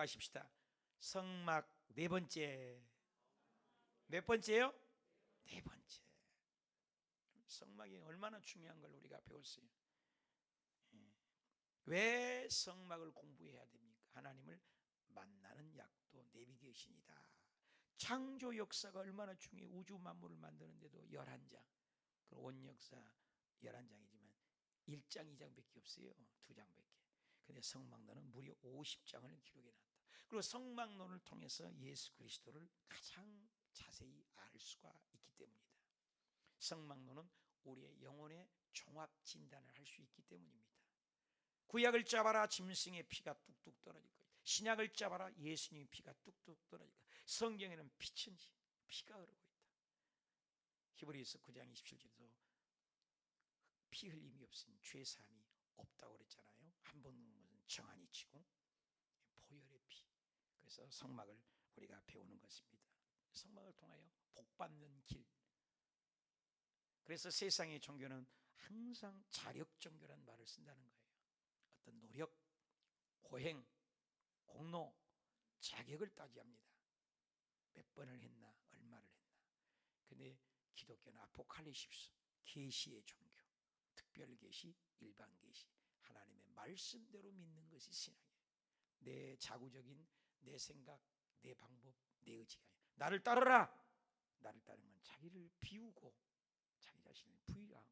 따라가십시다. 성막 네 번째. 몇 번째요? 네 번째. 성막이 얼마나 중요한 걸 우리가 배웠어요. 왜 성막을 공부해야 됩니까? 하나님을 만나는 약도 내비게이션이다. 창조 역사가 얼마나 중요해. 우주 만물을 만드는데도 11장, 그 온 역사 11장이지만 1장 2장밖에 없어요. 2장밖에. 근데 성막론은 무려 50장을 기록해놨다. 그리고 성막론을 통해서 예수 그리스도를 가장 자세히 알 수가 있기 때문이다. 성막론은 우리의 영혼의 종합 진단을 할 수 있기 때문입니다. 구약을 잡아라 짐승의 피가 뚝뚝 떨어질 거다. 신약을 잡아라 예수님의 피가 뚝뚝 떨어질 거다. 성경에는 피천지 피가 흐르고 있다. 히브리서 9장 27절에도 피 흘림이 없으니 죄 사함이 없다고 그랬잖아요. 한 번 묻는 것은 정한이 치고 보혈의 피. 그래서 성막을 우리가 배우는 것입니다. 성막을 통하여 복받는 길. 그래서 세상의 종교는 항상 자력 종교라는 말을 쓴다는 거예요. 어떤 노력, 고행, 공로, 자격을 따지합니다. 몇 번을 했나, 얼마를 했나. 근데 기독교는 아포칼립시스, 계시의 종교, 특별 계시, 일반 계시, 하나님의 말씀대로 믿는 것이 신앙이에요. 내 자구적인 내 생각, 내 방법, 내 의지가 아니에요. 나를 따르라. 나를 따르는 건 자기를 비우고 자기 자신을 부인하고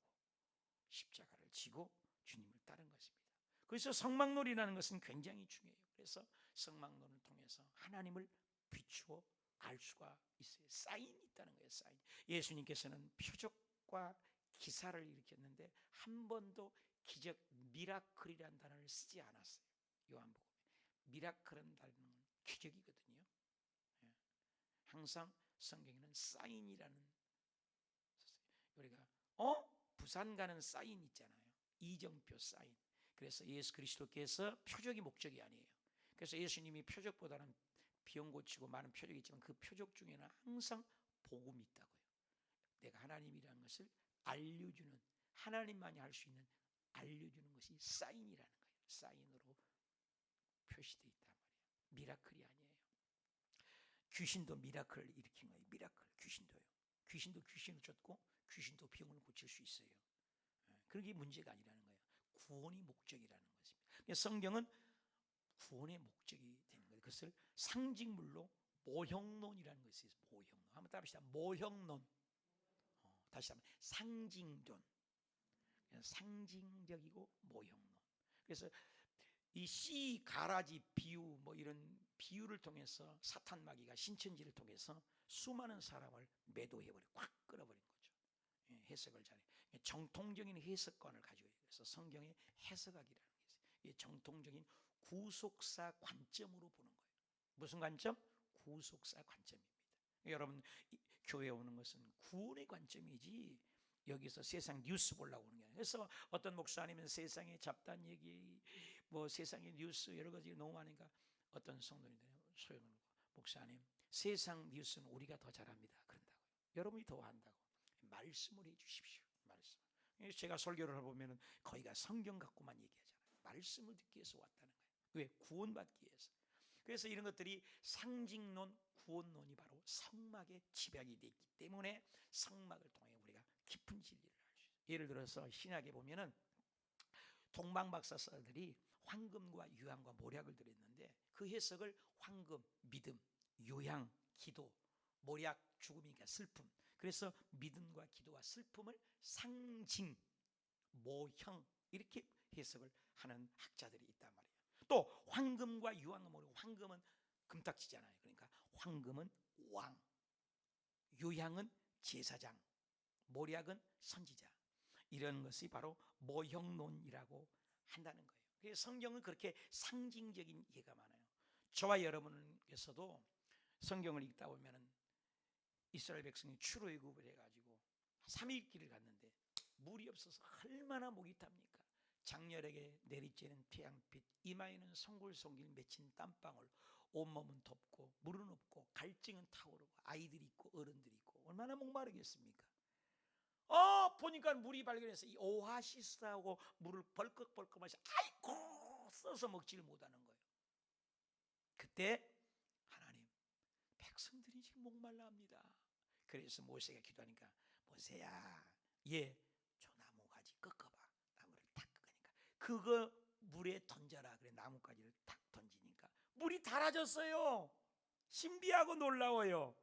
십자가를 지고 주님을 따른 것입니다. 그래서 성막론이라는 것은 굉장히 중요해요. 그래서 성막론을 통해서 하나님을 비추어 알 수가 있어요. 사인이 있다는 거예요. 사인. 예수님께서는 표적과 기사를 일으켰는데 한 번도 기적, 미라클이라는 단어를 쓰지 않았어요. 요한복음에 미라클은 단어는 기적이거든요. 항상 성경에는 사인이라는, 우리가 부산 가는 사인 있잖아요. 이정표 사인. 그래서 예수 그리스도께서 표적이 목적이 아니에요. 그래서 예수님이 표적보다는 병 고치고 많은 표적이 있지만 그 표적 중에는 항상 복음이 있다고요. 내가 하나님이라는 것을 알려주는, 하나님만이 할 수 있는 알려주는 것이 사인이라는 거예요. 사인으로 표시되어 있단 말이에요. 미라클이 아니에요. 귀신도 미라클을 일으킨 거예요. 미라클. 귀신도 귀신을 쫓고 귀신도 병을 고칠 수 있어요. 그게 문제가 아니라는 거예요. 구원이 목적이라는 것입니다. 성경은 구원의 목적이 되는 거예요. 그것을 상징물로 모형론이라는 것이 있어요. 모형론. 한번 따라합시다. 모형론. 다시 한번 상징론. 상징적이고 모형론. 그래서 이 씨, 가라지, 비유 이런 비유를 통해서 사탄 마귀가 신천지를 통해서 수많은 사람을 매도해버리고 꽉 끌어버린 거죠. 해석을 잘해. 정통적인 해석관을 가지고 있어요. 그래서 성경의 해석학이라는 게 있어요. 이게 정통적인 구속사 관점으로 보는 거예요. 무슨 관점? 구속사 관점입니다. 여러분 교회에 오는 것은 구원의 관점이지 여기서 세상 뉴스 보려고 오는 게 아니에요. 그래서 어떤 목사님은 세상의 잡다한 얘기, 세상의 뉴스 여러 가지 너무 많으니까 어떤 성도님들이 소용을 하고, 목사님 세상 뉴스는 우리가 더 잘합니다 그런다고요. 여러분이 더 한다고. 말씀을 해주십시오. 말씀. 제가 설교를 해보면 거기가 성경 갖고만 얘기하잖아요. 말씀을 듣기 위해서 왔다는 거예요. 왜? 구원받기 위해서. 그래서 이런 것들이 상징론, 구원론이 바로 성막에 집약이 되어 있기 때문에 성막을 통해 우리가 깊은 진리를 알 수 있어요. 예를 들어서 신약에 보면은 동방박사들이 황금과 유향과 모략을 드렸는데 그 해석을 황금, 믿음, 유향, 기도, 모략, 죽음이니까 슬픔. 그래서 믿음과 기도와 슬픔을 상징, 모형 이렇게 해석을 하는 학자들이 있단 말이에요. 또 황금과 유황은 모르고, 황금은 금딱지잖아요. 그러니까 황금은 왕, 유향은 제사장, 모략은 선지자. 이런 것이 바로 모형론이라고 한다는 거예요. 그래서 성경은 그렇게 상징적인 예가 많아요. 저와 여러분께서도 성경을 읽다 보면 이스라엘 백성이 출애굽을 해가지고 3일길을 갔는데 물이 없어서 얼마나 목이 탑니까? 장렬하게 내리쬐는 태양빛, 이마에는 송글송글 맺힌 땀방울, 온몸은 덥고 물은 없고 갈증은 타오르고 아이들이 있고 어른들이 있고 얼마나 목마르겠습니까? 보니까 물이 발견해서 이 오아시스하고 물을 벌컥벌컥 마셔. 아이고 써서 먹지를 못하는 거예요. 그때 하나님, 백성들이 지금 목말라 합니다. 그래서 모세가 기도하니까, 모세야, 저 나무가지 꺾어봐. 나무를 탁 꺾으니까 그거 물에 던져라. 그래, 나뭇가지를 탁 던지니까 물이 달아졌어요. 신비하고 놀라워요.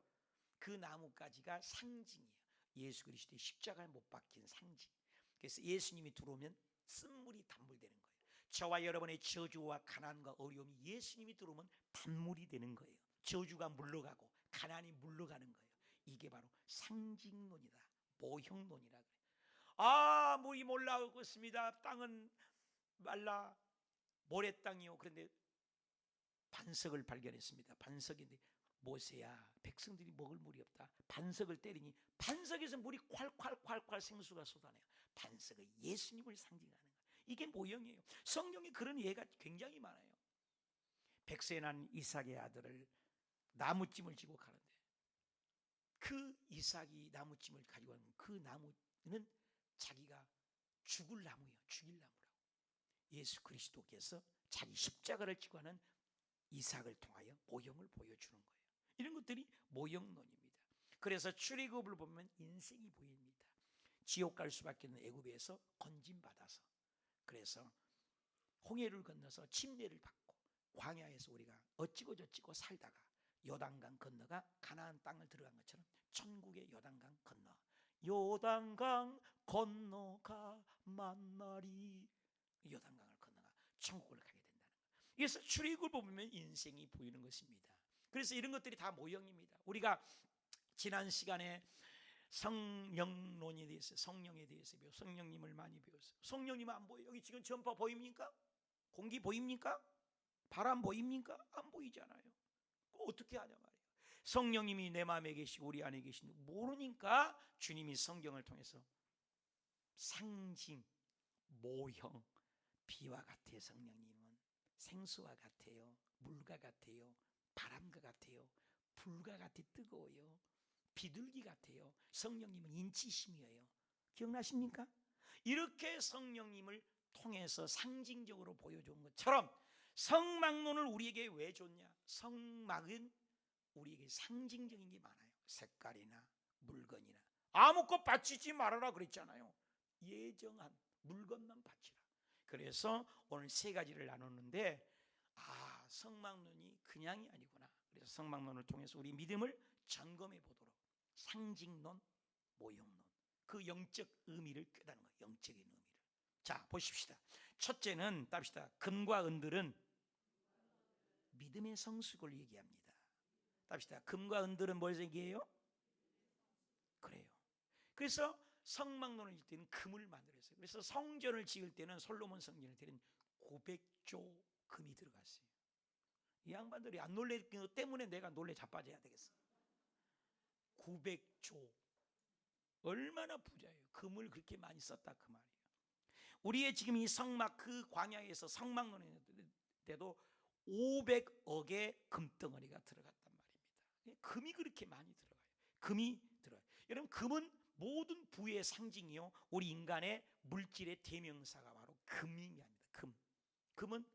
그 나뭇가지가 상징이에요. 예수 그리스도의 십자가에 못 박힌 상징. 그래서 예수님이 들어오면 쓴물이 단물되는 거예요. 저와 여러분의 저주와 가난과 어려움이 예수님이 들어오면 단물이 되는 거예요. 저주가 물러가고 가난이 물러가는 거예요. 이게 바로 상징론이다. 모형론이라 그래요. 물이 몰라오고 있습니다. 땅은 말라 모래 땅이요. 그런데 반석을 발견했습니다. 반석인데, 모세야, 백성들이 먹을 물이 없다. 반석을 때리니 반석에서 물이 콸콸콸콸 생수가 쏟아내요. 반석은 예수님을 상징하는 거예요. 이게 모형이에요. 성경에 그런 예가 굉장히 많아요. 백세 난 이삭의 아들을 나무찜을 지고 가는데, 그 이삭이 나무찜을 가지고 가는 그 나무는 자기가 죽을 나무예요. 죽일 나무라고. 예수 그리스도께서 자기 십자가를 지고 하는 이삭을 통하여 모형을 보여주는 거예요. 이런 것들이 모형론입니다. 그래서 출애굽을 보면 인생이 보입니다. 지옥 갈 수밖에 없는 애굽에서 건짐받아서, 그래서 홍해를 건너서 침례를 받고 광야에서 우리가 어찌고 저찌고 살다가 요단강 건너가 가나안 땅을 들어간 것처럼 천국의 요단강 건너, 요단강 건너가 만나리, 요단강을 건너가 천국을 가게 된다는 거예요. 그래서 출애굽을 보면 인생이 보이는 것입니다. 그래서 이런 것들이 다 모형입니다. 우리가 지난 시간에 성령론에 대해서, 성령에 대해서 배워, 성령님을 많이 배웠어요. 성령님 안 보여요. 여기 지금 전파 보입니까? 공기 보입니까? 바람 보입니까? 안 보이잖아요. 어떻게 하냐 말이에요. 성령님이 내 마음에 계시고 우리 안에 계신 모르니까 주님이 성경을 통해서 상징, 모형, 비와 같아요. 성령님은 생수와 같아요. 물과 같아요. 바람과 같아요. 불과 같이 뜨거워요. 비둘기 같아요. 성령님은 인치심이에요. 기억나십니까? 이렇게 성령님을 통해서 상징적으로 보여준 것처럼 성막론을 우리에게 왜 줬냐? 성막은 우리에게 상징적인 게 많아요. 색깔이나 물건이나. 아무것 바치지 말아라 그랬잖아요. 예정한 물건만 바치라. 그래서 오늘 세 가지를 나눴는데, 성막론이 그냥이 아니구나. 그래서 성막론을 통해서 우리 믿음을 점검해 보도록, 상징론, 모형론, 그 영적 의미를 깨닫는 거예요. 영적인 의미를. 자, 보십시다. 첫째는 답시다. 금과 은들은 믿음의 성숙을 얘기합니다. 답시다. 금과 은들은 뭘 얘기해요? 그래요. 그래서 성막론을 지을 때는 금을 만들었어요. 그래서 성전을 지을 때는, 솔로몬 성전을 때는 900조 금이 들어갔어요. 이 양반들이 안 놀랬기 때문에 내가 놀래 자빠져야 되겠어. 900조. 얼마나 부자예요. 금을 그렇게 많이 썼다 그 말이에요. 우리의 지금 이 성막, 그 광야에서 성막론에 때도 500억의 금덩어리가 들어갔단 말입니다. 금이 그렇게 많이 들어가요. 금이 들어요. 여러분, 금은 모든 부의 상징이요, 우리 인간의 물질의 대명사가 바로 금입니다. 금은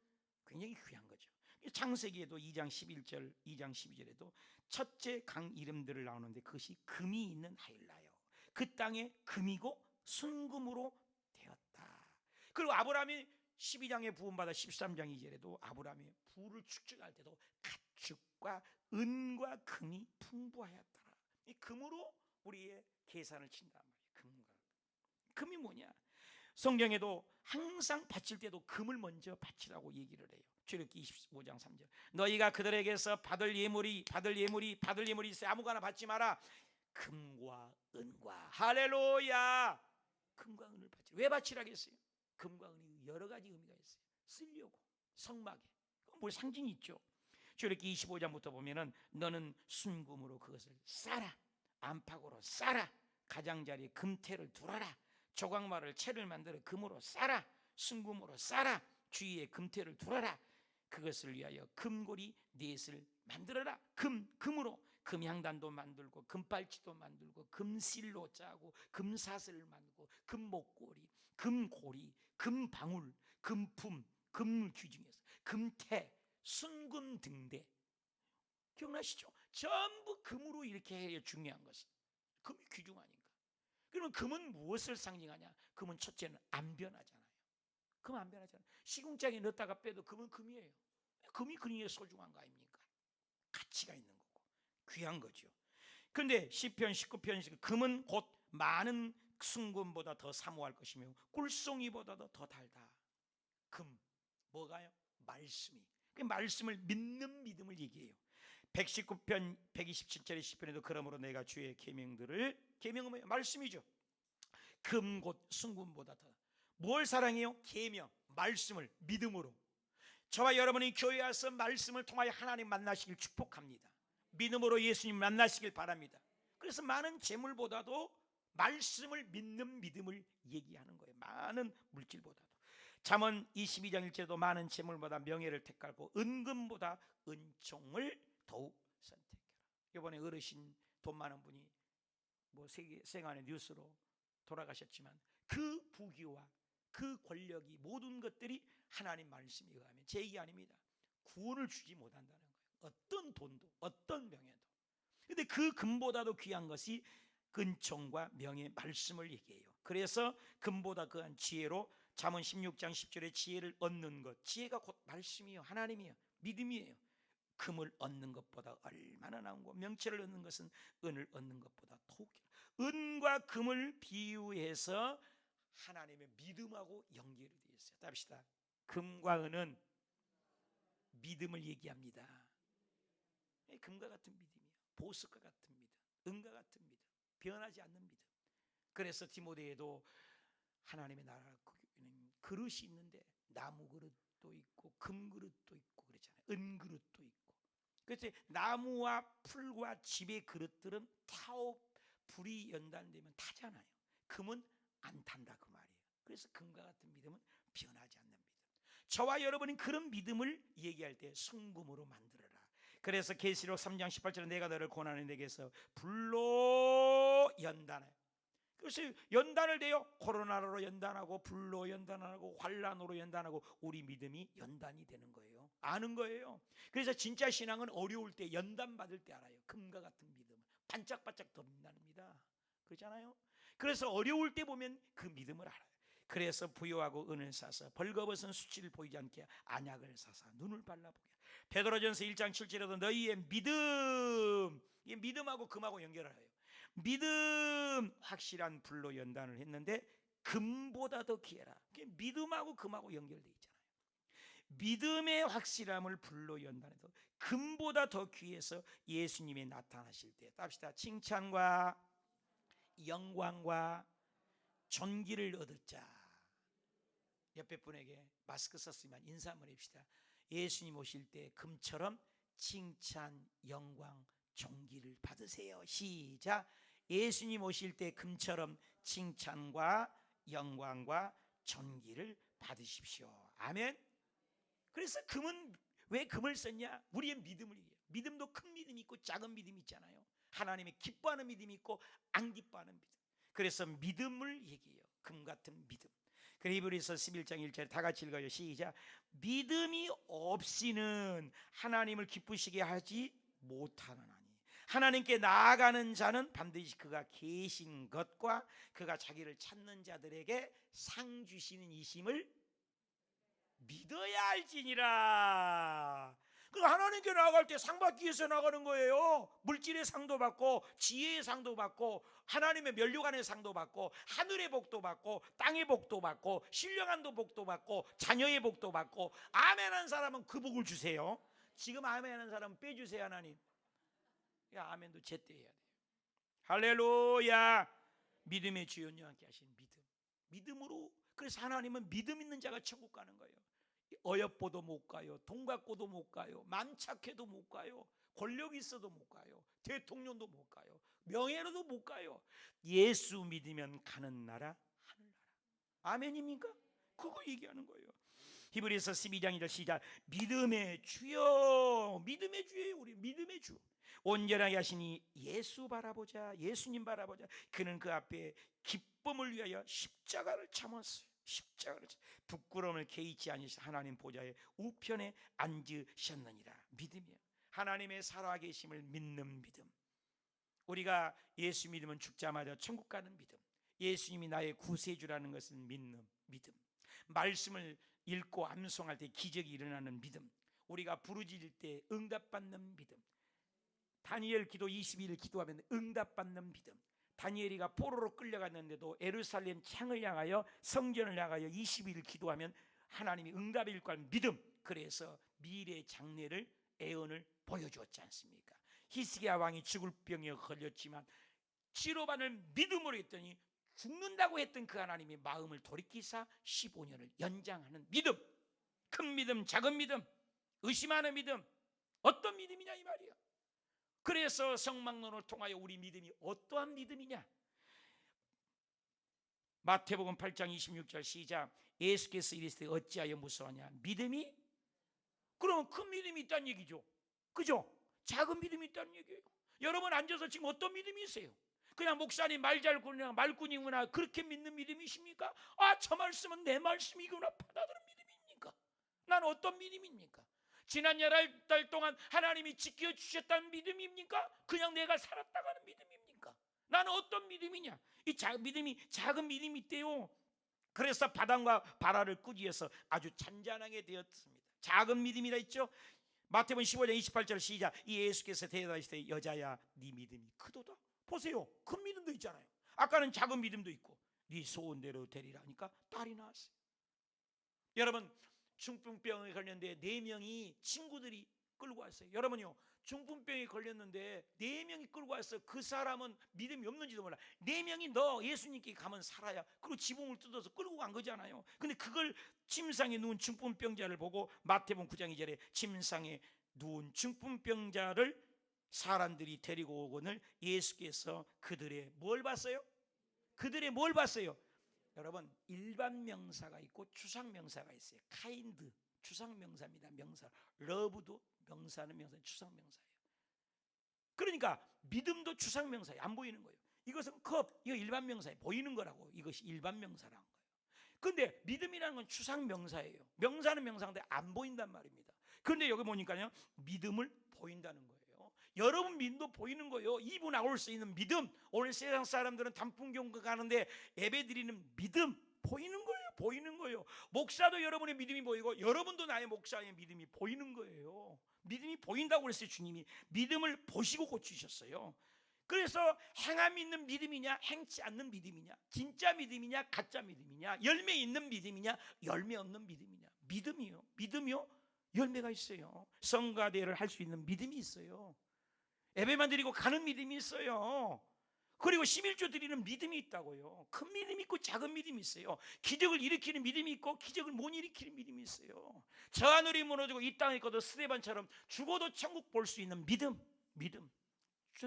굉장히 귀한 거죠. 창세기에도 2장 11절, 2장 12절에도 첫째 강 이름들을 나오는데 그것이 금이 있는 하일라요. 그 땅에 금이고 순금으로 되었다. 그리고 아브라함이 12장에 부음받아 13장 2절에도 아브라함이 부를 축적할 때도 가축과 은과 금이 풍부하였더라. 이 금으로 우리의 계산을 친단 말이에요. 금이 뭐냐? 성경에도 항상 바칠 때도 금을 먼저 바치라고 얘기를 해요. 출애굽기 25장 3절. 너희가 그들에게서 받을 예물이 있어 아무거나 받지 마라. 금과 은과, 할렐루야, 금과 은을 바치라. 왜 바치라고 했어요? 금과 은이 여러 가지 의미가 있어요. 쓰려고, 성막에 뭘 상징이 있죠. 출애굽기 25장부터 보면은 너는 순금으로 그것을 싸라, 안팎으로 싸라, 가장자리에 금태를 두라라, 조각마를 채를 만들어 금으로 싸라, 순금으로 싸라, 주위에 금태를 두라라. 그것을 위하여 금고리 넷을 만들어라. 금으로 금향단도 만들고 금팔찌도 만들고 금실로 짜고 금사슬을 만들고 금목걸이, 금고리, 금방울, 금품, 금귀중에서 금태, 순금 등대, 기억나시죠? 전부 금으로 이렇게 해요. 중요한 것은 금이 귀중하니까. 그러면 금은 무엇을 상징하냐? 금은 첫째는 안 변하잖아요. 금 안 변하잖아요. 시궁장에 넣었다가 빼도 금은 금이에요. 금이 그니까 소중한 거 아닙니까? 가치가 있는 거고 귀한 거죠. 그런데 시편 19편 금은 곧 많은 순금보다 더 사모할 것이며 꿀송이보다도 더 달다. 금 뭐가요? 말씀이. 그 말씀을 믿는 믿음을 얘기해요. 119편 127절의 시편에도 그러므로 내가 주의 계명들을, 계명은 뭐예요? 말씀이죠. 금 곧 순금보다 더. 뭘 사랑해요? 계명, 말씀을 믿음으로. 저와 여러분이 교회에 와서 말씀을 통하여 하나님 만나시길 축복합니다. 믿음으로 예수님 만나시길 바랍니다. 그래서 많은 재물보다도 말씀을 믿는 믿음을 얘기하는 거예요. 많은 물질보다도. 잠언 22장 1절도 많은 재물보다 명예를 택하고 은금보다 은총을 더욱 선택해라. 이번에 어르신 돈 많은 분이 뭐 세간의 뉴스로 돌아가셨지만 그 부귀와 그 권력이 모든 것들이 하나님 말씀에 의하면, 제 얘기 아닙니다. 구원을 주지 못한다는 거예요. 어떤 돈도 어떤 명예도. 그런데 그 금보다도 귀한 것이 은총과 명예, 말씀을 얘기해요. 그래서 금보다 그한 지혜로 잠언 16장 10절에 지혜를 얻는 것, 지혜가 곧 말씀이요, 하나님이요, 믿음이에요. 금을 얻는 것보다 얼마나 나은고, 명체를 얻는 것은 은을 얻는 것보다 더욱. 은과 금을 비유해서 하나님의 믿음하고 연결이 되어 있어요. 답시다. 금과 은은 믿음을 얘기합니다. 금과 같은 믿음이에요. 보석과 같은 믿음, 은과 같은 믿음, 변하지 않는 믿음. 그래서 디모데에도 하나님의 나라는 그릇이 있는데 나무 그릇도 있고 금 그릇도 있고 그렇잖아요. 은 그릇도 있고. 그래서 나무와 풀과 집의 그릇들은 타오 불이 연단되면 타잖아요. 금은 안 탄다 그 말이에요. 그래서 금과 같은 믿음은 변하지 않는 믿음. 저와 여러분은 그런 믿음을 얘기할 때 순금으로 만들어라. 그래서 계시록 3장 18절에 내가 너를 고난의 내게서 불로 연단해. 그래서 연단을 돼요. 코로나로 연단하고 불로 연단하고 환란으로 연단하고 우리 믿음이 연단이 되는 거예요. 아는 거예요. 그래서 진짜 신앙은 어려울 때, 연단 받을 때 알아요. 금과 같은 믿음 반짝반짝 더 빛납니다. 그렇잖아요. 그래서 어려울 때 보면 그 믿음을 알아요. 그래서 부요하고 은을 사서 벌거벗은 수치를 보이지 않게 안약을 사서 눈을 발라보게. 베드로전서 1장 7절에도 너희의 믿음, 이 믿음하고 금하고 연결하여요. 믿음 확실한 불로 연단을 했는데 금보다 더 귀해라. 믿음하고 금하고 연결되어 있잖아요. 믿음의 확실함을 불로 연단해서 금보다 더 귀해서 예수님이 나타나실 때, 답시다. 칭찬과 영광과 존귀를 얻었자. 옆에 분에게 마스크 썼으면 인사 한번 합시다. 예수님 오실 때 금처럼 칭찬, 영광, 존귀를 받으세요. 시작. 예수님 오실 때 금처럼 칭찬과 영광과 존귀를 받으십시오. 아멘. 그래서 금은 왜 금을 썼냐? 우리의 믿음을 얘기해요. 믿음도 큰 믿음이 있고 작은 믿음이 있잖아요. 하나님의 기뻐하는 믿음이 있고 안 기뻐하는 믿음. 그래서 믿음을 얘기해요. 금 같은 믿음. 그래서 히브리서 11장 1절 다 같이 읽어요. 시작. 믿음이 없이는 하나님을 기쁘시게 하지 못하느니 하나님께 나아가는 자는 반드시 그가 계신 것과 그가 자기를 찾는 자들에게 상 주시는 이심을 믿어야 알지니라. 그러니까 하나님께 나아갈 때 상 받기 위해서 나가는 거예요. 물질의 상도 받고 지혜의 상도 받고 하나님의 면류관의 상도 받고 하늘의 복도 받고 땅의 복도 받고 신령한도 복도 받고 자녀의 복도 받고. 아멘한 사람은 그 복을 주세요. 지금 아멘하는 사람은 빼주세요. 하나님. 아멘도 제때 해야 돼요. 할렐루야. 믿음의 주 연유하게 하신 믿음, 믿음으로. 그래서 하나님은 믿음 있는 자가 천국 가는 거예요. 어여뽀도 못 가요. 돈 갖고도 못 가요. 만착해도 못 가요. 권력이 있어도 못 가요. 대통령도 못 가요. 명예로도 못 가요. 예수 믿으면 가는 나라 하늘나라. 아멘입니까? 그거 얘기하는 거예요. 히브리서 12장 1절 시작. 믿음의 주여. 믿음의 주예요. 우리 믿음의 주. 온전하게 하시니 예수 바라보자. 예수님 바라보자. 그는 그 앞에 기쁨을 위하여 십자가를 참았어요. 십자가를 부끄러움을 개의치 아니시사 하나님 보좌의 우편에 앉으셨느니라. 믿음이요. 하나님의 살아계심을 믿는 믿음. 우리가 예수 믿으면 죽자마자 천국 가는 믿음. 예수님이 나의 구세주라는 것을 믿는 믿음. 말씀을 읽고 암송할 때 기적이 일어나는 믿음. 우리가 부르짖을 때 응답받는 믿음. 다니엘 기도 22일 기도하면 응답받는 믿음. 다니엘이가 포로로 끌려갔는데도 예루살렘 창을 향하여 성전을 향하여 22일 기도하면 하나님이 응답일 거란 믿음. 그래서 미래 장래를 예언을 보여주었지 않습니까? 히스기야 왕이 죽을 병에 걸렸지만 치료받을 믿음으로 했더니 죽는다고 했던 그 하나님의 마음을 돌이키사 15년을 연장하는 믿음. 큰 믿음, 작은 믿음, 의심하는 믿음. 어떤 믿음이냐 이 말이야. 그래서 성막론을 통하여 우리 믿음이 어떠한 믿음이냐. 마태복음 8장 26절 시작. 예수께서 이르시되 어찌하여 무서워하냐. 믿음이? 그러면 큰 믿음이 있다는 얘기죠. 그죠? 작은 믿음이 있다는 얘기예요. 여러분 앉아서 지금 어떤 믿음이 있어요? 그냥 목사님 말 잘 그냥 말꾼이구나 그렇게 믿는 믿음이십니까? 아, 저 말씀은 내 말씀이구나 받아들인 믿음입니까? 난 어떤 믿음입니까? 지난 11달 동안 하나님이 지켜주셨다는 믿음입니까? 그냥 내가 살았다고 하는 믿음입니까? 나는 어떤 믿음이냐? 이 믿음이 작은 믿음이 있대요. 그래서 바람과 바라를 꾸짖어서 아주 잔잔하게 되었습니다. 작은 믿음이라 있죠. 마태복음 15장 28절 시작. 이 예수께서 대답하시되 여자야 네 믿음이 크도다. 보세요, 큰 믿음도 있잖아요. 아까는 작은 믿음도 있고 네 소원대로 되리라 하니까 딸이 나왔어요. 여러분 중풍병에 걸렸는데 4명이 친구들이 끌고 왔어요. 여러분요, 중풍병에 걸렸는데 4명이 끌고 와서 그 사람은 믿음이 없는지도 몰라. 4명이 너 예수님께 가면 살아야, 그리고 지붕을 뜯어서 끌고 간 거잖아요. 근데 그걸 침상에 누운 중풍병자를 보고 마태복음 9장 2절에 침상에 누운 중풍병자를 사람들이 데리고 오거늘 예수께서 그들의 뭘 봤어요? 그들의 뭘 봤어요? 여러분 일반 명사가 있고 추상 명사가 있어요. 카인드 추상 명사입니다. 명사. 러브도 명사는 명사, 추상 명사예요. 그러니까 믿음도 추상 명사예요. 안 보이는 거예요. 이것은 컵, 이거 일반 명사예요. 보이는 거라고. 이것이 일반 명사라는 거예요. 근데 믿음이라는 건 추상 명사예요. 명사는 명사인데 안 보인단 말입니다. 그런데 여기 보니까요, 믿음을 보인다는 거예요. 여러분 믿음도 보이는 거예요. 이분 나올 수 있는 믿음. 오늘 세상 사람들은 단풍경과 가는데 예배드리는 믿음 보이는 거예요. 보이는 거예요. 목사도 여러분의 믿음이 보이고 여러분도 나의 목사의 믿음이 보이는 거예요. 믿음이 보인다고 그랬어요. 주님이 믿음을 보시고 고치셨어요. 그래서 행함이 있는 믿음이냐 행치 않는 믿음이냐, 진짜 믿음이냐 가짜 믿음이냐, 열매 있는 믿음이냐 열매 없는 믿음이냐. 믿음이요 열매가 있어요. 성가대를 할 수 있는 믿음이 있어요. 예배만 드리고 가는 믿음이 있어요. 그리고 11조 드리는 믿음이 있다고요. 큰 믿음이 있고 작은 믿음이 있어요. 기적을 일으키는 믿음이 있고 기적을 못 일으키는 믿음이 있어요. 저 하늘이 무너지고 이 땅에 있고도 스데반처럼 죽어도 천국 볼 수 있는 믿음.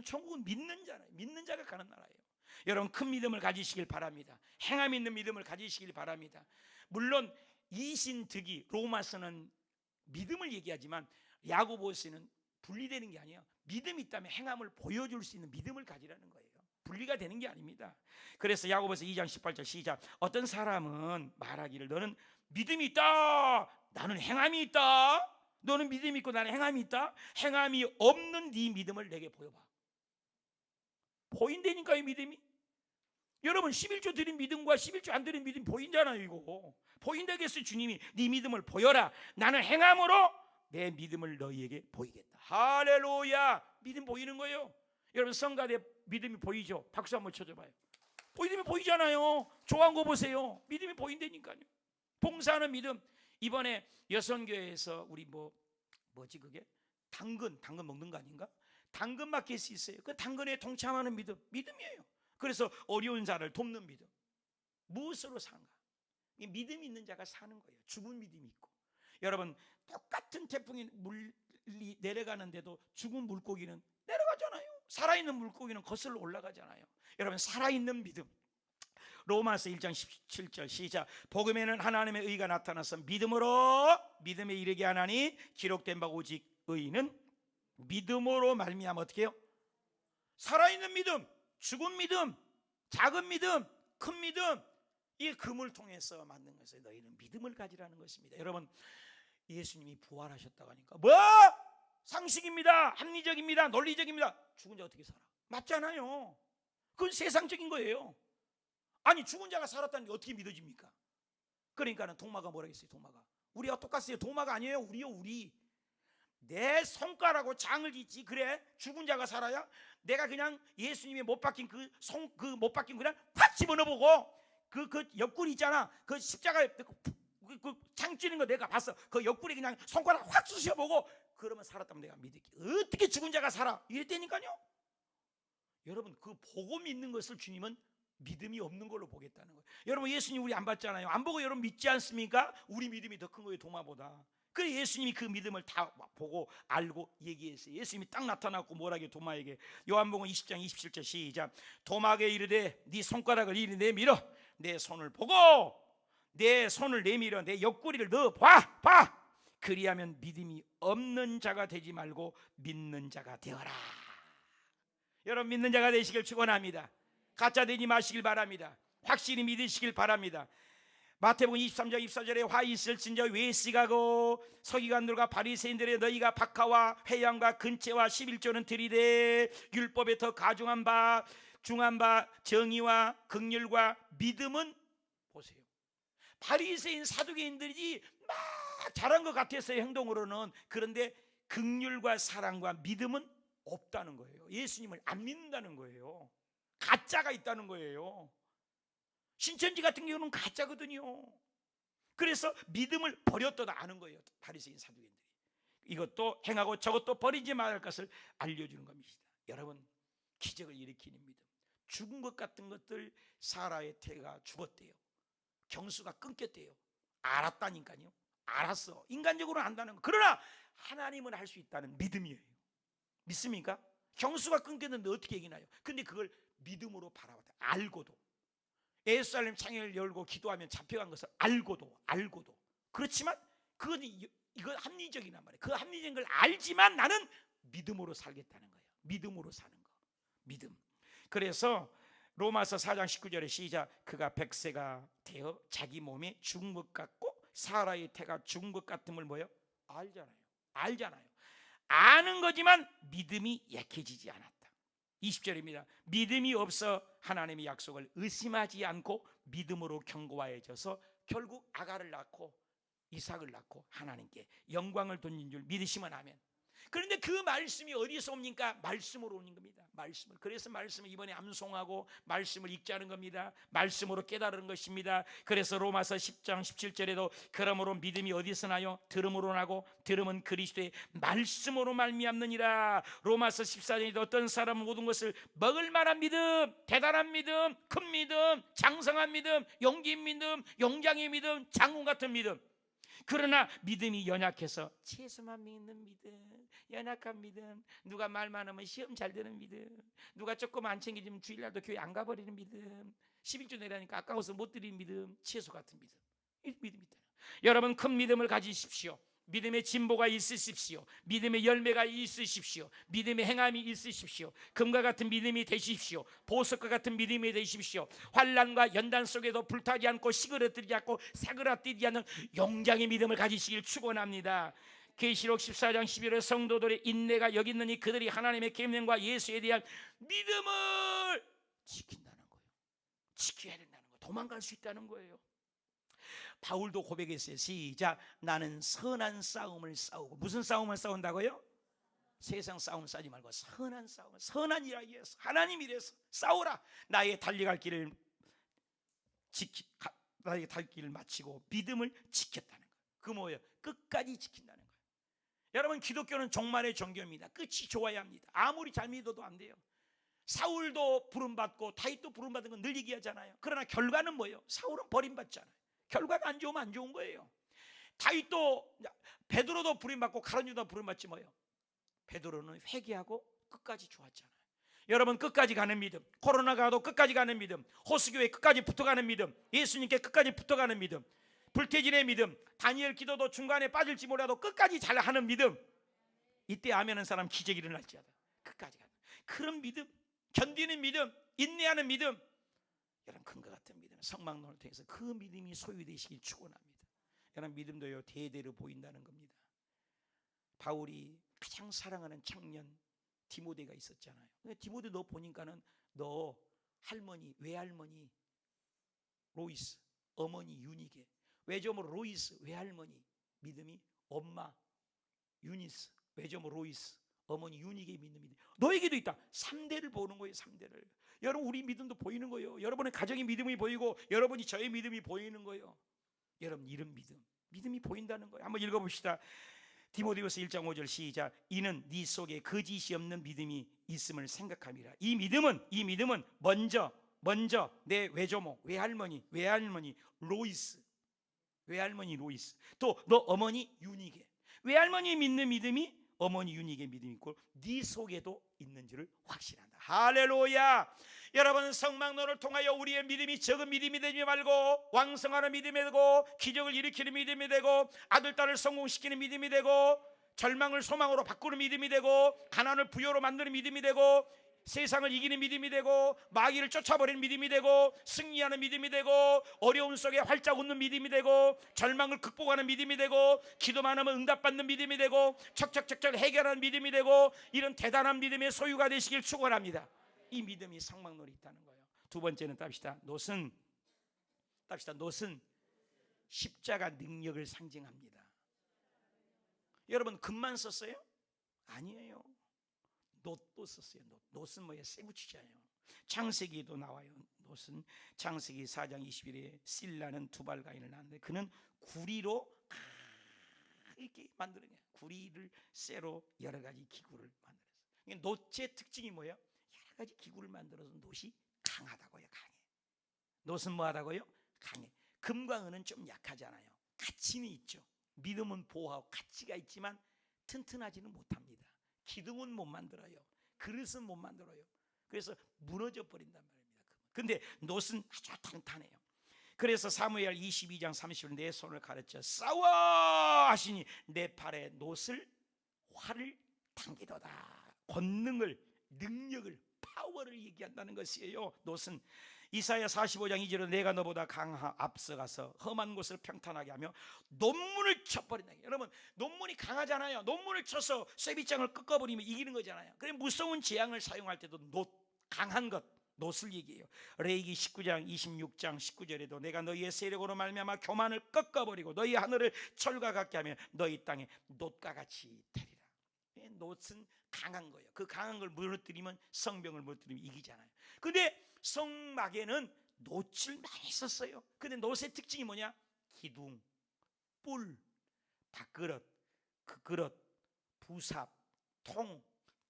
천국은 믿는 자예요. 믿는 자가 가는 나라예요. 여러분 큰 믿음을 가지시길 바랍니다. 행함 있는 믿음을 가지시길 바랍니다. 물론 이신득이 로마서는 믿음을 얘기하지만 야고보서는 분리되는 게 아니에요. 믿음이 있다면 행함을 보여줄 수 있는 믿음을 가지라는 거예요. 분리가 되는 게 아닙니다. 그래서 야고보서 2장 18절 시작. 어떤 사람은 말하기를 너는 믿음이 있다, 나는 행함이 있다. 너는 믿음이 있고 나는 행함이 있다. 행함이 없는 네 믿음을 내게 보여봐. 보인다니까요. 믿음이. 여러분 11조 드린 믿음과 11조 안 드린 믿음 보인잖아요. 이거 보인다고 했어요. 주님이 네 믿음을 보여라. 나는 행함으로 내 믿음을 너희에게 보이겠다. 할렐루야. 믿음 보이는 거예요. 여러분 성가대 믿음이 보이죠? 박수 한번 쳐줘봐요. 믿음이 보이잖아요. 좋아한 거 보세요. 믿음이 보인다니까요. 봉사하는 믿음. 이번에 여선교회에서 우리 뭐지 그게? 당근 먹는 거 아닌가? 당근 마켓이 있어요. 그 당근에 동참하는 믿음이에요. 그래서 어려운 자를 돕는 믿음. 무엇으로 사는가? 믿음이 있는 자가 사는 거예요. 죽은 믿음이 있고. 여러분 똑같은 태풍이 내려가는데도 죽은 물고기는 내려가잖아요. 살아있는 물고기는 거슬러 올라가잖아요. 여러분 살아있는 믿음. 로마서 1장 17절 시작. 복음에는 하나님의 의가 나타나서 믿음으로 믿음에 이르게 하나니 기록된 바 오직 의는 믿음으로 말미암아 어떻게 해요? 살아있는 믿음, 죽은 믿음, 작은 믿음, 큰 믿음. 이 금을 통해서 만든 것을 너희는 믿음을 가지라는 것입니다. 여러분, 예수님이 부활하셨다고 하니까 뭐? 상식입니다, 합리적입니다, 논리적입니다. 죽은 자 어떻게 살아? 맞잖아요. 그건 세상적인 거예요. 아니, 죽은 자가 살았다는 게 어떻게 믿어집니까? 그러니까는 도마가 뭐라 했어요? 도마가 우리와 똑같아요. 도마가 아니에요. 우리요, 우리. 내 손가락으로 장을 짓지. 그래? 죽은 자가 살아야? 내가 그냥 예수님이 못 박힌 못 박힌 그냥 확 집어넣어보고 그 옆구리 있잖아. 그 십자가에 장 찌는 거 내가 봤어. 그 옆구리 그냥 손가락 확 쑤셔보고 그러면 살았다면 내가 믿을게. 어떻게 죽은 자가 살아? 이랬다니까요. 여러분, 그 보고 믿는 것을 주님은 믿음이 없는 걸로 보겠다는 거예요. 여러분, 예수님 우리 안 봤잖아요. 안 보고 여러분 믿지 않습니까? 우리 믿음이 더 큰 거예요, 도마보다. 그래, 예수님이 그 믿음을 다 보고 알고 얘기했어요. 예수님이 딱 나타났고 뭐라게 도마에게. 요한복음 20장 27절 시작. 도마에게 이르되 네 손가락을 이리 내밀어 내 손을 보고 내 손을 내밀어 내 옆구리를 넣어 봐. 그리하면 믿음이 없는 자가 되지 말고 믿는 자가 되어라. 여러분, 믿는 자가 되시길 축원합니다. 가짜 되지 마시길 바랍니다. 확실히 믿으시길 바랍니다. 마태복음 23장 24절에 화 있을진저 외식하고 서기관들과 바리새인들의 너희가 박하와 회양과 근체와 11조는 들이되 율법에 더 가중한 바 중한 바 정의와 긍휼과 믿음은 보세요. 바리새인 사두개인들이 막 잘한 것 같았어요, 행동으로는. 그런데 긍휼과 사랑과 믿음은 없다는 거예요. 예수님을 안 믿는다는 거예요. 가짜가 있다는 거예요. 신천지 같은 경우는 가짜거든요. 그래서 믿음을 버렸다도 아는 거예요, 바리새인 사두개인들이. 이것도 행하고 저것도 버리지 말할 것을 알려주는 겁니다. 여러분, 기적을 일으키는 믿음. 죽은 것 같은 것들 사라의 태가 죽었대요. 경수가 끊겼대요. 알았다니까요. 알았어. 인간적으로 안다는 거. 그러나 하나님은 할 수 있다는 믿음이에요. 믿습니까? 경수가 끊겼는데 어떻게 얘기나요? 근데 그걸 믿음으로 바라봤다. 알고도. 예루살렘 창을 열고 기도하면 잡혀간 것을 알고도 그렇지만 이건 합리적이란 말이에요. 그 합리적인 걸 알지만 나는 믿음으로 살겠다는 거예요. 믿음으로 사는 거. 믿음. 그래서 로마서 4장 19절에 시작. 그가 백세가 되어 자기 몸에 죽은 것 같고 사라의 태가 죽은 것 같음을 뭐요? 알잖아요. 아는 거지만 믿음이 약해지지 않았다. 20절입니다. 믿음이 없어 하나님의 약속을 의심하지 않고 믿음으로 견고해져서 결국 아가를 낳고 이삭을 낳고 하나님께 영광을 돌린 줄 믿으시면 아멘. 그런데 그 말씀이 어디서 옵니까? 말씀으로 오는 겁니다. 말씀을. 그래서 말씀을 이번에 암송하고 말씀을 읽자는 겁니다. 말씀으로 깨달은 것입니다. 그래서 로마서 10장 17절에도 그러므로 믿음이 어디서 나요? 들음으로 나고 들음은 그리스도의 말씀으로 말미암느니라. 로마서 14장에도 어떤 사람은 모든 것을 먹을 만한 믿음, 대단한 믿음, 큰 믿음, 장성한 믿음, 용기 믿음, 용장의 믿음, 장군 같은 믿음. 그러나 믿음이 연약해서 최소만 믿는 믿음, 연약한 믿음, 누가 말 많으면 시험 잘 되는 믿음, 누가 조금 안 챙겨주면 주일날도 교회 안 가버리는 믿음, 11조 내라니까 아까워서 못 드리는 믿음, 채소 같은 믿음. 이 믿음이 있다. 여러분, 큰 믿음을 가지십시오. 믿음의 진보가 있으십시오. 믿음의 열매가 있으십시오. 믿음의 행함이 있으십시오. 금과 같은 믿음이 되십시오. 보석과 같은 믿음이 되십시오. 환난과 연단 속에도 불타지 않고 시그러뜨리지 않고 사그라뜨리지 않는 용장의 믿음을 가지시길 축원합니다. 계시록 14장 11절 성도들의 인내가 여기 있느니 그들이 하나님의 계명과 예수에 대한 믿음을 지킨다는 거예요. 지켜야 된다는 거예요. 도망갈 수 있다는 거예요. 바울도 고백했어요. 시작. 나는 선한 싸움을 싸우고. 무슨 싸움을 싸운다고요? 세상 싸움 싸지 말고 선한 싸움, 선한 일하기 위해서 하나님 이래서 싸우라. 나의 달려갈 길을 마치고 믿음을 지켰다는 거예요. 그 뭐예요? 끝까지 지킨다는 거예요. 여러분, 기독교는 종말의 종교입니다. 끝이 좋아야 합니다. 아무리 잘 믿어도 안 돼요. 사울도 부름받고 다윗도 부름받은 건 늘 얘기하잖아요. 그러나 결과는 뭐예요? 사울은 버림받잖아요. 결과가 안 좋으면 안 좋은 거예요. 다윗도, 베드로도 부름받고 가룟유다도 부름받지 뭐예요? 베드로는 회개하고 끝까지 좋았잖아요. 여러분, 끝까지 가는 믿음, 코로나가 와도 끝까지 가는 믿음, 호수교회 끝까지 붙어가는 믿음, 예수님께 끝까지 붙어가는 믿음, 불태진의 믿음, 다니엘 기도도 중간에 빠질지 몰라도 끝까지 잘하는 믿음. 이때 아멘하는 사람 기적이 일어날지어다. 끝까지 가는 그런 믿음, 견디는 믿음, 인내하는 믿음. 여러분 금과 같은 믿음, 성막론을 통해서 그 믿음이 소유되시길 축원합니다. 여러분 믿음도요 대대로 보인다는 겁니다. 바울이 가장 사랑하는 청년 디모데가 있었잖아요. 디모데 너 보니까는 너 할머니, 외할머니 로이스, 어머니 유니게, 외조모 로이스, 외할머니 믿음이 엄마 유니스, 외조모 로이스, 어머니 유니게 믿는 믿음 너에게도 있다. 3대를 보는 거예요. 3대를. 여러분 우리 믿음도 보이는 거예요. 여러분의 가정의 믿음이 보이고 여러분이 저의 믿음이 보이는 거예요. 여러분 이런 믿음이 보인다는 거예요. 한번 읽어봅시다. 디모데후서 1장 5절 시작. 이는 네 속에 거짓이 없는 믿음이 있음을 생각함이라. 이 믿음은 먼저 내 외조모, 외할머니 로이스, 또 너 어머니 유니게, 외할머니 믿는 믿음이 어머니 유니게 믿음이 있고 네 속에도 있는지를 확신한다. 할렐루야. 여러분 성막론을 통하여 우리의 믿음이 적은 믿음이 되지 말고 왕성하는 믿음이 되고 기적을 일으키는 믿음이 되고 아들 딸을 성공시키는 믿음이 되고 절망을 소망으로 바꾸는 믿음이 되고 가난을 부여로 만드는 믿음이 되고 세상을 이기는 믿음이 되고 마귀를 쫓아버리는 믿음이 되고 승리하는 믿음이 되고 어려움 속에 활짝 웃는 믿음이 되고 절망을 극복하는 믿음이 되고 기도만 하면 응답받는 믿음이 되고 척척척척 해결하는 믿음이 되고 이런 대단한 믿음의 소유가 되시길 축원합니다. 이 믿음이 성막론에 있다는 거예요. 두 번째는 노스는 십자가 능력을 상징합니다. 여러분 금만 썼어요? 아니에요. 놋도 썼어요. 놋은 뭐예요? 쇠붙이잖아요. 창세기에도 나와요. 놋은 창세기 4장 21에 실라는 두발가인을 낳았는데 그는 구리로 이렇게 만드는 거예요. 구리를 쇠로 여러 가지 기구를 만들었어요. 놋의 특징이 뭐예요? 여러 가지 기구를 만들어서 놋이 강하다고요. 강해. 놋은 뭐하다고요? 강해. 금과 은은 좀 약하잖아요. 가치는 있죠. 믿음은 보호하고 가치가 있지만 튼튼하지는 못합니다. 기둥은 못 만들어요. 그릇은 못 만들어요. 그래서 무너져 버린단 말입니다. 근데 놋은 아주 탄탄해요. 그래서 사무엘 22장 30절 내 손을 가르쳐 싸워 하시니 내 팔에 활을 당기도다. 권능을, 능력을, 파워를 얘기한다는 것이에요. 놋은 이사야 45장 2절에 내가 너보다 앞서가서 험한 곳을 평탄하게 하며 논문을 쳐버린다. 여러분 논문이 강하잖아요. 논문을 쳐서 쇠빗장을 꺾어버리면 이기는 거잖아요. 그래 무서운 재앙을 사용할 때도 강한 것 놋을 얘기해요. 레위기 19장 26장 19절에도 내가 너희의 세력으로 말미암아 교만을 꺾어버리고 너희 하늘을 철과 같게 하며 너희 땅에 놋과 같이 되리라. 놋은 강한 거예요. 그 강한 걸 무너뜨리면 성병을 무너뜨리면 이기잖아요. 근데 성막에는 놋을 많이 썼어요. 근데 놋의 특징이 뭐냐? 기둥, 뿔, 밥그릇, 그 그릇, 부삽, 통,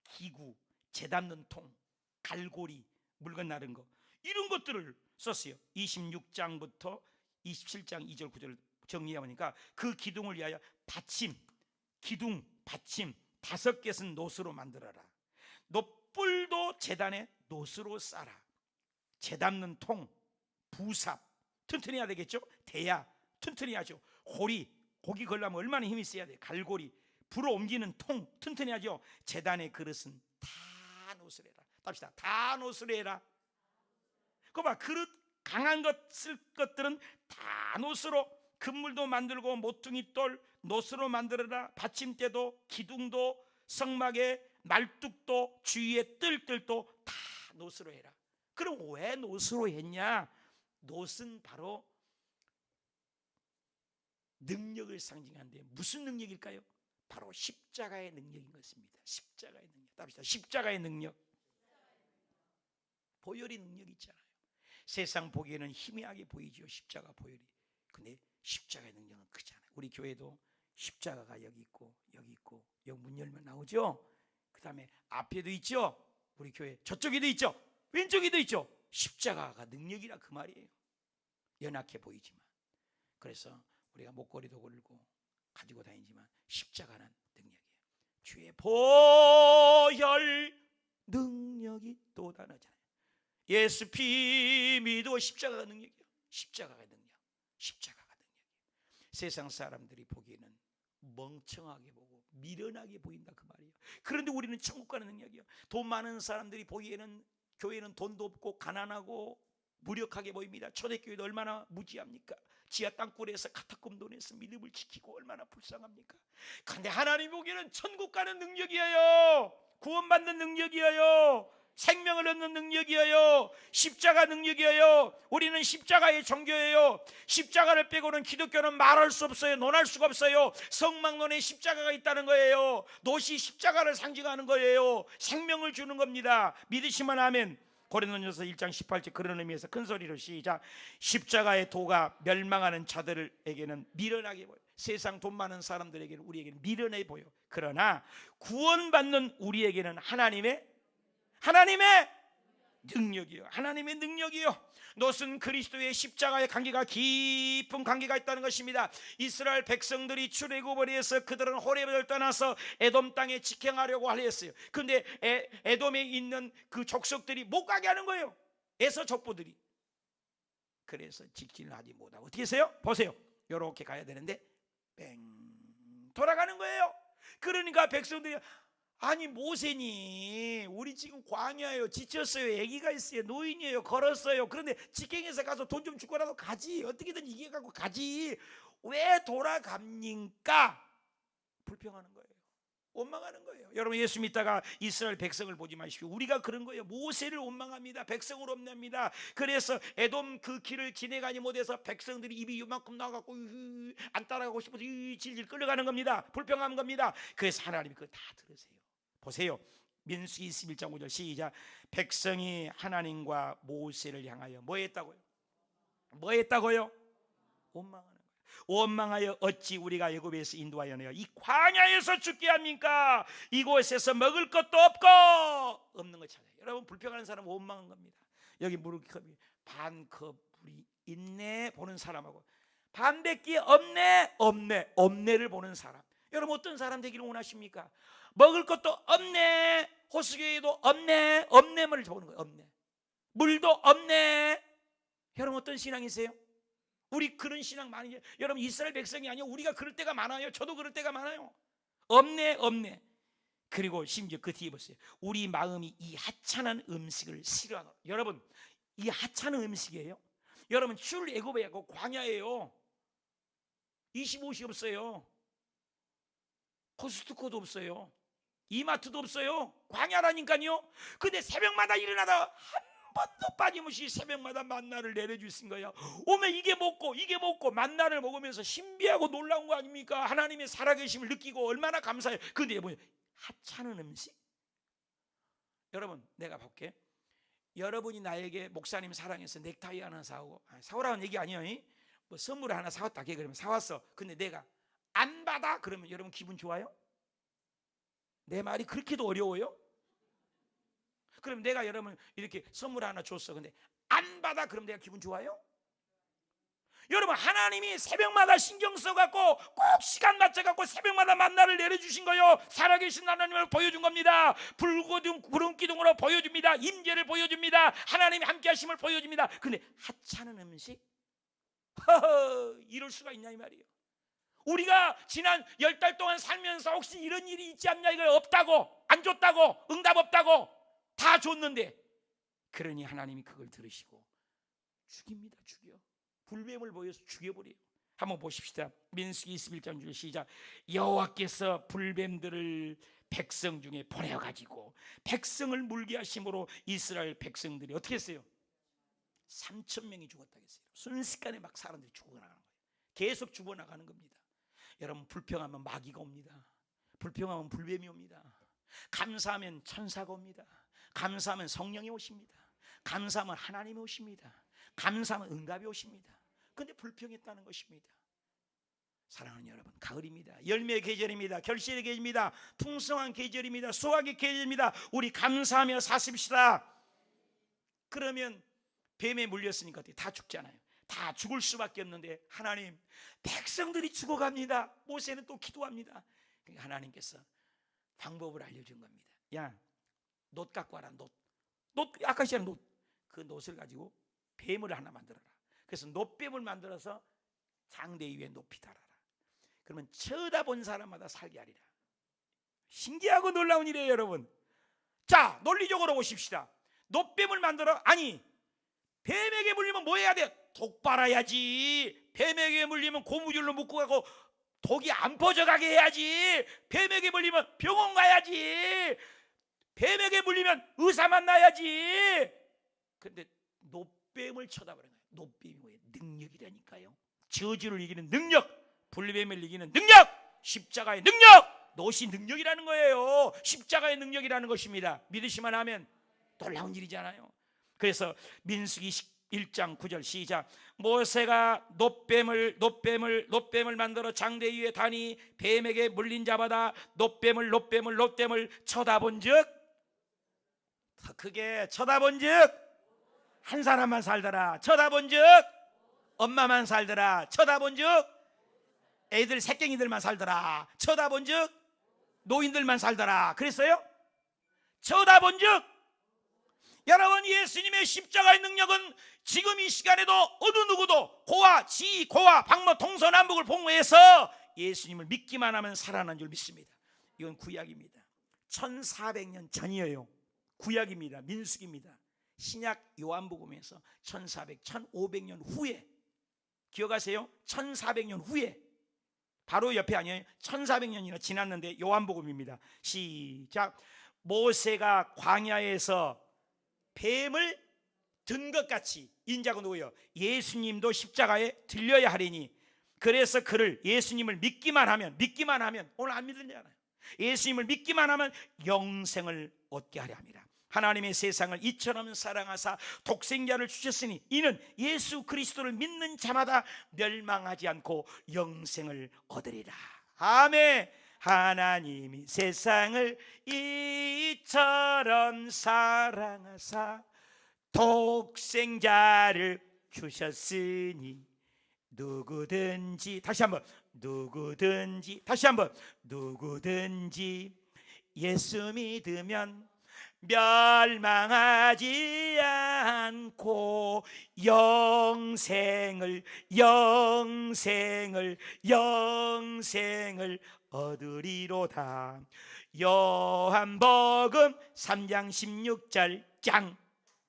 기구, 재 담는 통, 갈고리, 물건 나른 거 이런 것들을 썼어요. 26장부터 27장 2절 9절 정리해 보니까 그 기둥을 위하여 기둥 받침 5개는 놋으로 만들어라. 놋불도 제단에 놋으로 싸라. 재 담는 통, 부삽 튼튼해야 되겠죠. 대야 튼튼해야죠. 고기 걸려면 얼마나 힘이 세야 돼. 갈고리, 불을 옮기는 통 튼튼해야죠. 제단의 그릇은 다 놋으로 해라. 답시다. 다 놋으로 해라. 그거 봐. 그릇 강한 것들은 다 놋으로. 금물도 만들고 모퉁이 돌 놋으로 만들어라. 받침대도 기둥도 성막의 말뚝도 주위의 뜰들도 다 놋으로 해라. 그럼 왜 놋으로 했냐? 놋은 바로 능력을 상징하는데 무슨 능력일까요? 바로 십자가의 능력인 것입니다. 십자가의 능력. 답시다. 십자가의 능력. 보혈의 능력이 있잖아요. 세상 보기에는 희미하게 보이죠. 십자가 보혈이. 근데 십자가의 능력은 크잖아요. 우리 교회도 십자가가 여기 있고 여기 문 열면 나오죠. 그 다음에 앞에도 있죠. 우리 교회 저쪽에도 있죠. 왼쪽에도 있죠. 십자가가 능력이라 그 말이에요. 연약해 보이지만. 그래서 우리가 목걸이도 걸고 가지고 다니지만 십자가는 능력이에요. 주의 보혈 능력이 또 다르잖아요. 예수 피 믿고 십자가가 능력이에요. 십자가가 능력이에요. 세상 사람들이 보기에는 멍청하게 보고 미련하게 보인다 그 말이에요. 그런데 우리는 천국 가는 능력이에요. 돈 많은 사람들이 보기에는 교회는 돈도 없고 가난하고 무력하게 보입니다. 초대교회도 얼마나 무지합니까? 지하 땅굴에서 카타콤돈에서 믿음을 지키고 얼마나 불쌍합니까? 그런데 하나님 보기에는 천국 가는 능력이에요. 구원받는 능력이에요. 생명을 얻는 능력이에요. 십자가 능력이에요. 우리는 십자가의 종교예요. 십자가를 빼고는 기독교는 말할 수 없어요. 논할 수가 없어요. 성막론에 십자가가 있다는 거예요. 놋이 십자가를 상징하는 거예요. 생명을 주는 겁니다. 믿으시면 아멘. 고린도전서 1장 18절 그런 의미에서 큰 소리로 시작. 십자가의 도가 멸망하는 자들에게는 미련하게 보여. 세상 돈 많은 사람들에게는 우리에게는 미련해 보여. 그러나 구원받는 우리에게는 하나님의 능력이요. 하나님의 능력이요. 놋은 그리스도의 십자가의 관계가 깊은 관계가 있다는 것입니다. 이스라엘 백성들이 출애굽에서 그들은 호렙을 떠나서 에돔 땅에 직행하려고 하였어요. 그런데 에돔에 있는 그 족속들이 못 가게 하는 거예요. 에서 족보들이. 그래서 직진을 하지 못하고 어떻게 했어요? 보세요. 이렇게 가야 되는데 뺑 돌아가는 거예요. 그러니까 백성들이 아니 모세님 우리 지금 광야예요. 지쳤어요. 아기가 있어요. 노인이에요. 걸었어요. 그런데 직행해서 가서 돈 좀 주고라도 가지. 어떻게든 이겨가고 가지. 왜 돌아갑니까? 불평하는 거예요. 원망하는 거예요. 여러분 예수 믿다가 이스라엘 백성을 보지 마십시오. 우리가 그런 거예요. 모세를 원망합니다. 백성을 원망합니다. 그래서 에돔 그 길을 지나가지 못해서 백성들이 입이 이만큼 나가고 안 따라가고 싶어서 질질 끌려가는 겁니다. 불평하는 겁니다. 그래서 하나님이 그거 다 들으세요. 보세요. 민수기 21장 5절 시작. 백성이 하나님과 모세를 향하여 뭐 했다고요? 뭐 했다고요? 원망하는 거예요. 원망하여 어찌 우리가 애굽에서 인도하여 내어 이 광야에서 죽게 합니까? 이곳에서 먹을 것도 없고 없는 것 찾아요. 여러분 불평하는 사람은 원망한 겁니다. 여기 물컵이 반컵 물이 있네 보는 사람하고 반백기 없네를 보는 사람. 여러분 어떤 사람 되기를 원하십니까? 먹을 것도 없네, 호수교에도 없네를 보는 거예요. 없네. 물도 없네. 여러분 어떤 신앙이세요? 우리 그런 신앙 많이 해요. 여러분 이스라엘 백성이 아니요 우리가 그럴 때가 많아요. 저도 그럴 때가 많아요. 없네. 그리고 심지어 그 뒤에 보세요. 우리 마음이 이 하찮은 음식을 싫어하노. 여러분 이 하찮은 음식이에요. 여러분 출애굽에 가고 광야예요. 25시 없어요. 코스트코도 없어요. 이마트도 없어요. 광야라니까요. 근데 새벽마다 일어나다 한 번도 빠짐없이 새벽마다 만나를 내려주신 거예요. 오면 이게 먹고 만나를 먹으면서 신비하고 놀라운 거 아닙니까? 하나님의 살아계심을 느끼고 얼마나 감사해요. 근데 뭐예요? 하찮은 음식? 여러분 내가 볼게. 여러분이 나에게 목사님 사랑해서 넥타이 하나 사오라는 얘기 아니에요. 뭐 선물 하나 사왔다 그러면 사왔어. 근데 내가 안 받아? 그러면 여러분 기분 좋아요? 내 말이 그렇게도 어려워요? 그럼 내가 여러분 이렇게 선물 하나 줬어. 근데 안 받아? 그럼 내가 기분 좋아요? 여러분 하나님이 새벽마다 신경 써갖고 꼭 시간 맞춰갖고 새벽마다 만나를 내려주신 거예요. 살아계신 하나님을 보여준 겁니다. 붉은 기둥으로 보여줍니다. 임재를 보여줍니다. 하나님이 함께 하심을 보여줍니다. 근데 하찮은 음식? 이럴 수가 있냐 이 말이에요. 우리가 지난 10달 동안 살면서 혹시 이런 일이 있지 않냐? 이걸 없다고, 안 줬다고, 응답 없다고 다 줬는데, 그러니 하나님이 그걸 들으시고 죽입니다. 죽여. 불뱀을 보여서 죽여버려요. 한번 보십시다. 민수기 21장 6절 시작. 여호와께서 불뱀들을 백성 중에 보내어가지고 백성을 물게 하심으로 이스라엘 백성들이 어떻게 했어요? 3,000명이 죽었다고 했어요. 순식간에 막 사람들이 죽어나가는 거예요. 계속 죽어나가는 겁니다. 여러분 불평하면 마귀가 옵니다. 불평하면 불뱀이 옵니다. 감사하면 천사가 옵니다. 감사하면 성령이 오십니다. 감사하면 하나님이 오십니다. 감사하면 응답이 오십니다. 그런데 불평했다는 것입니다. 사랑하는 여러분, 가을입니다. 열매의 계절입니다. 결실의 계절입니다. 풍성한 계절입니다. 수확의 계절입니다. 우리 감사하며 사십시다. 그러면 뱀에 물렸으니까 다 죽잖아요. 다 죽을 수밖에 없는데 하나님 백성들이 죽어갑니다. 모세는 또 기도합니다. 그러니까 하나님께서 방법을 알려준 겁니다. 야, 놋 갖고 와라. 놋 아카시아 놋. 그 놋을 가지고 뱀을 하나 만들어라. 그래서 놋뱀을 만들어서 장대 위에 높이 달아라. 그러면 쳐다본 사람마다 살게 하리라. 신기하고 놀라운 일이에요, 여러분. 자, 논리적으로 보십시다. 놋뱀을 만들어, 아니 뱀에게 물리면 뭐 해야 돼? 독 빨아야지. 뱀에게 물리면 고무줄로 묶고 가고 독이 안 퍼져가게 해야지. 뱀에게 물리면 병원 가야지. 뱀에게 물리면 의사 만나야지. 근데 노뱀을 쳐다보는 거예요. 노뱀이 뭐예요? 능력이라니까요. 저주를 이기는 능력, 불뱀을 이기는 능력, 십자가의 능력, 노시 능력이라는 거예요. 십자가의 능력이라는 것입니다. 믿으시면 하면 놀라운 일이잖아요. 그래서 민수기 1장 9절 시작. 모세가 노뱀을 만들어 장대 위에 다니 뱀에게 물린 자마다 노뱀을 쳐다본즉, 더 크게 쳐다본즉 한 사람만 살더라. 쳐다본즉 엄마만 살더라. 쳐다본즉 애들 새끼들만 살더라. 쳐다본즉 노인들만 살더라. 그랬어요? 쳐다본즉. 여러분, 예수님의 십자가의 능력은 지금 이 시간에도 어느 누구도 고아, 지희, 고아, 박모, 동서남북을 봉회해서 예수님을 믿기만 하면 살아나는 줄 믿습니다. 이건 구약입니다. 1400년 전이에요. 구약입니다. 민수기입니다. 신약 요한복음에서 1500년 후에, 기억하세요? 1400년 후에, 바로 옆에 아니에요. 1400년이나 지났는데 요한복음입니다. 시작. 모세가 광야에서 뱀을 든 것 같이, 인자가 누구예요? 예수님도 십자가에 들려야 하리니, 그래서 그를, 예수님을 믿기만 하면 오늘 안 믿으잖아요. 예수님을 믿기만 하면 영생을 얻게 하려 합니다. 하나님의 세상을 이처럼 사랑하사 독생자를 주셨으니 이는 예수 그리스도를 믿는 자마다 멸망하지 않고 영생을 얻으리라. 아멘. 하나님이 세상을 이처럼 사랑하사 독생자를 주셨으니 누구든지, 다시 한번 누구든지 예수 믿으면 멸망하지 않고 영생을 얻으리로다. 요한복음 3장 16절 짱.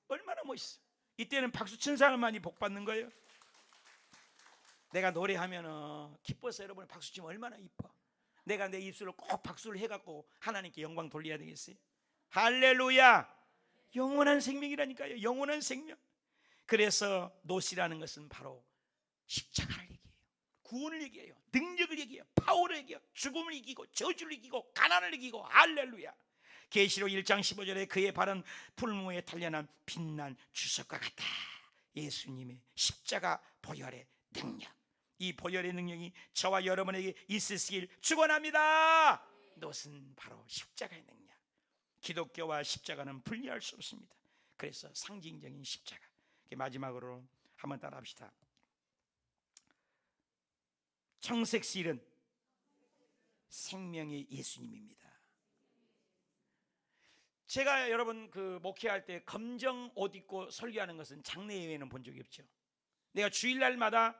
얼마나 멋있어. 이때는 박수 친 사람만이 복 받는 거예요. 내가 노래하면 기뻐서 여러분 박수 치면 얼마나 이뻐. 내가 내 입술로 꼭 박수를 해갖고 하나님께 영광 돌려야 되겠어요. 할렐루야. 영원한 생명이라니까요. 영원한 생명. 그래서 노시라는 것은 바로 십자가를 얘기해요. 구원을 얘기해요. 능력을 얘기해요. 파워를 얘기해요. 죽음을 이기고 저주를 이기고 가난을 이기고. 할렐루야. 계시록 1장 15절에 그의 발은 풀무에 단련한 빛난 주석과 같다. 예수님의 십자가 보혈의 능력, 이 보혈의 능력이 저와 여러분에게 있으시길 축원합니다. 이것은 바로 십자가의 능력. 기독교와 십자가는 분리할 수 없습니다. 그래서 상징적인 십자가. 마지막으로 한번 따라합시다. 청색실은 생명의 예수님입니다. 제가 여러분 목회할 때 검정 옷 입고 설교하는 것은 장례 예외는 본 적이 없죠. 내가 주일날마다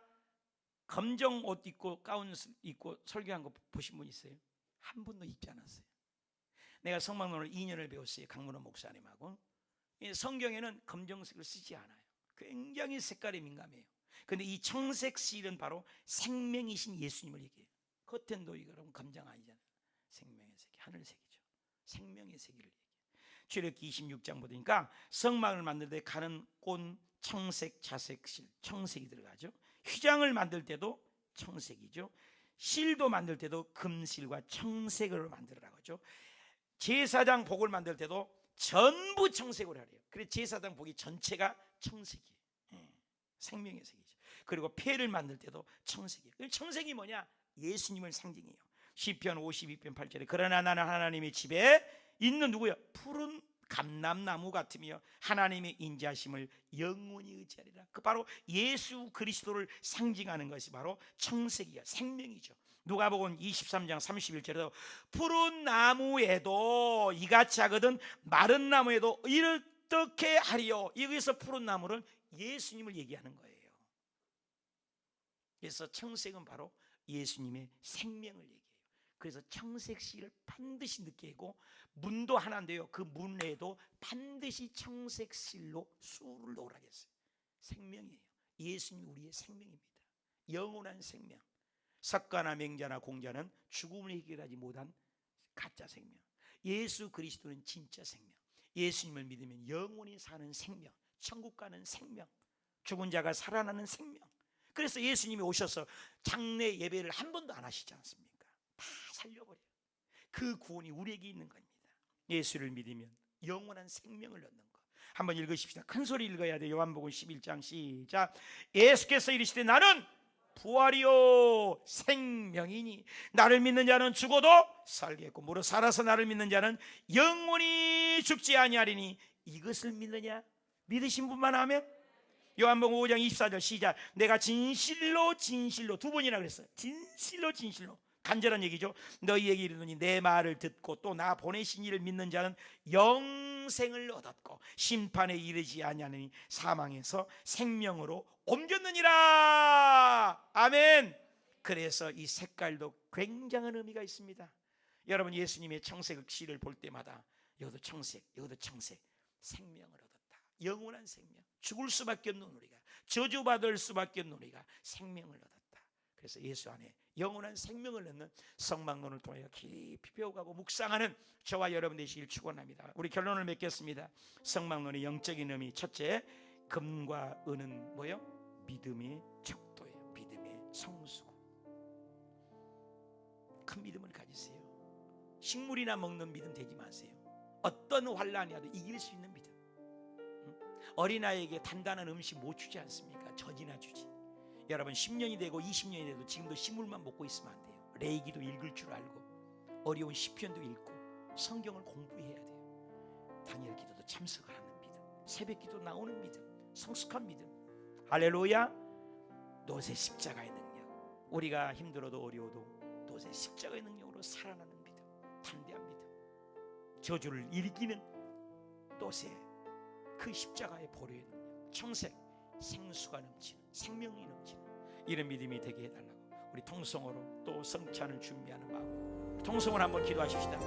검정 옷 입고 가운 입고 설교한 거 보신 분 있어요? 한 분도 입지 않았어요. 내가 성막론을 2년을 배웠어요. 강문호 목사님하고. 성경에는 검정색을 쓰지 않아요. 굉장히 색깔에 민감해요. 그런데 이 청색 실은 바로 생명이신 예수님을 얘기해요. 겉엔도 이거는 검정 아니잖아요. 생명의 색이 하늘색이죠. 생명의 색을 얘기해요. 출애굽기 26장 보니까 성막을 만들 때 가는 꽃 청색, 자색 실, 청색이 들어가죠. 휘장을 만들 때도 청색이죠. 실도 만들 때도 금실과 청색으로 만들으라고 하죠. 제사장 복을 만들 때도 전부 청색으로 하래요. 그래서 제사장 복이 전체가 청색이에요. 생명의 색이죠. 그리고 패를 만들 때도 청색이에요. 청색이 뭐냐? 예수님을 상징해요. 시편 52편 8절에 그러나 나는 하나님의 집에 있는 누구야? 푸른 감람나무 같으며 하나님의 인자심을 영원히 의지하리라. 그 바로 예수 그리스도를 상징하는 것이 바로 청색이야. 생명이죠. 누가복음 23장 31절에도 푸른 나무에도 이같이 하거든 마른 나무에도 이렇게 하리요. 여기서 푸른 나무는 예수님을 얘기하는 거예요. 그래서 청색은 바로 예수님의 생명을 얘기해요. 그래서 청색실을 반드시 느끼고 문도 하나인데요. 그 문에도 반드시 청색실로 수를 놓으라 했어요. 생명이에요. 예수님이 우리의 생명입니다. 영원한 생명. 석가나 맹자나 공자는 죽음을 해결하지 못한 가짜 생명. 예수 그리스도는 진짜 생명. 예수님을 믿으면 영원히 사는 생명, 천국 가는 생명, 죽은 자가 살아나는 생명. 그래서 예수님이 오셔서 장례 예배를 한 번도 안 하시지 않습니까? 다 살려버려요. 그 구원이 우리에게 있는 겁니다. 예수를 믿으면 영원한 생명을 얻는 것. 한번 읽으십시다. 큰 소리 읽어야 돼요. 요한복음 11장 시작. 예수께서 이르시되 나는 부활이요 생명이니 나를 믿는 자는 죽어도 살겠고 무릇 살아서 나를 믿는 자는 영원히 죽지 아니하리니 이것을 믿느냐? 믿으신 분만 하면. 요한복음 5장 24절 시작. 내가 진실로 진실로 두 번이나 그랬어요. 진실로 진실로 간절한 얘기죠. 너희에게 이르노니 내 말을 듣고 또 나 보내신 이를 믿는 자는 영생을 얻었고 심판에 이르지 아니하니 사망에서 생명으로 옮겼느니라. 아멘. 그래서 이 색깔도 굉장한 의미가 있습니다. 여러분 예수님의 청색 시를 볼 때마다 여기도 청색, 여기도 청색, 생명을 얻었다. 영원한 생명. 죽을 수밖에 없는 우리가, 저주받을 수밖에 없는 우리가 생명을 얻었다. 그래서 예수 안에 영원한 생명을 얻는 성막론을 통하여 깊이 배워가고 묵상하는 저와 여러분 되시길 축원합니다. 우리 결론을 맺겠습니다. 성막론의 영적인 의미, 첫째, 금과 은은 뭐예요? 믿음의 척도예요. 믿음의 성수고. 큰 믿음을 가지세요. 식물이나 먹는 믿음 되지 마세요. 어떤 환난이 와도 이길 수 있는 믿음. 어린아이에게 단단한 음식 못 주지 않습니까? 젖이나 주지. 여러분 10년이 되고 20년이 돼도 지금도 식물만 먹고 있으면 안 돼요. 레이기도 읽을 줄 알고 어려운 시편도 읽고 성경을 공부해야 돼요. 다니엘 기도도 참석을 하는 믿음, 새벽 기도 나오는 믿음, 성숙한 믿음. 할렐루야. 노새 십자가의 능력. 우리가 힘들어도 어려워도 노새 십자가의 능력으로 살아나는 믿음, 담대한 믿음. 저주를 일으키는 노새 그 십자가의 보혈의 능력, 청색 생수가 넘치는, 생명이 넘치는 이런 믿음이 되게 해달라고 우리 통성으로 또 성찬을 준비하는 마음 통성으로 한번 기도하십시다.